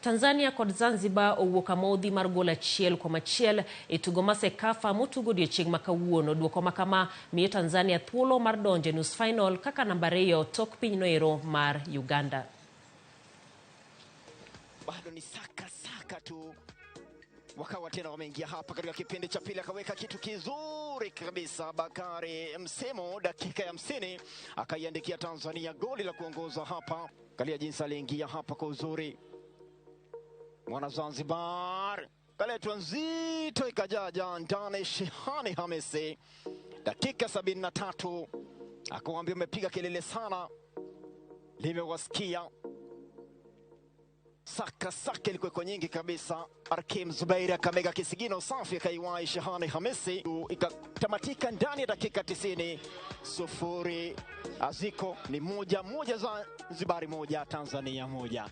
Tanzania kod Zanzibar owuok amodhi mar gol achiel kuom achiel e tugo mar Sekafa motugo odiechieng' ma kawuono. Duoko ma kama miyo Tanzania thuolo mar donjo e nus final kaka namba 2 tok pinyno ero mar Uganda. Bado ni saka tu. Wakawa tena wameingia hapa katika kipindi cha pili, akaweka kitu kizuri kabisa Bakari Msemo, dakika ya 50 akaiandikia Tanzania goli la kuongoza hapa. Kalia jinsi aliingia hapa kwa uzuri mwana Zanzibar, kaletwa nzito ikajaja ndani. Shehani Hamisi dakika 73 akamwambia umepiga kelele sana, limewasikia. Saka ilikuwa nyingi kabisa. Arkim Zubairi akamega kisigino safi akaiwai Shehani Hamisi, ikatamatika ndani ya dakika 90. Sufuri Aziko ni moja Zanzibari moja Tanzania moja.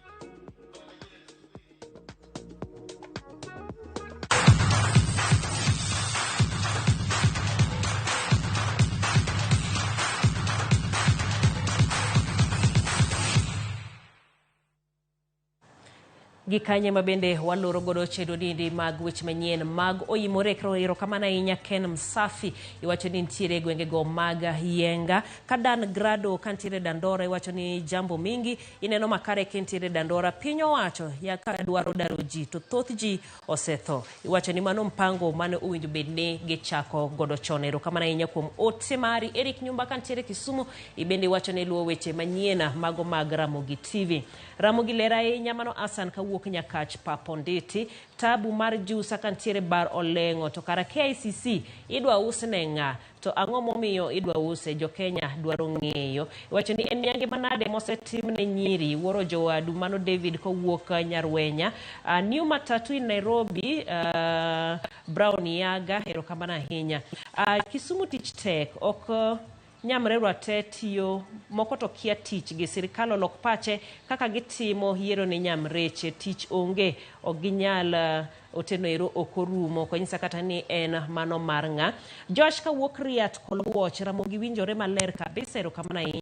Gikanye mabende waloro godo chedo dindi mag weche manyien mag oyimore kro kamana inya Ken Msafi iwacho ni ntiere gwenge go mag Yenga. Kadan Grado kantiere Dandora iwacho ni jambo mingi ineno makare kentiere Dandora. Pinyo wacho ya kadwaro daro ji to thoth ji osetho. Iwacho ni mano mpango mane uwinjo bedne gichako godo chonero kamana inya kuom ote mari. Eric Nyumba kantiere Kisumu ibende iwacho ni luo weche manyiena mago mag Ramogi TV. Ramogi lera nyamano Asan kawuok Nyakach Paponditi. Tabu mar Jusa kantiere Bar Olengo to kara KICC idwa usne nga to ang'o momiyo idwa use jo Kenya dwaro ng'eyo. Iwacho ni en yange manade mosetim ne nyiri wuoro jowadu mano David kowuok Nyarwenya. New Matatu in Nairobi, Brown Yaga erokamano ahinya. Kisumu tich tek ok nyamre rwate tiyo moko to kia tich gi sirikal olok pache kaka gitimo yiero ne nyamreche tich onge oginyal oteno ero okorumo konyisa kata ni en mano mar nga. Josh kawuok Riat Kolwoch Ramogi winjore maler kabisa erokamano ahinya.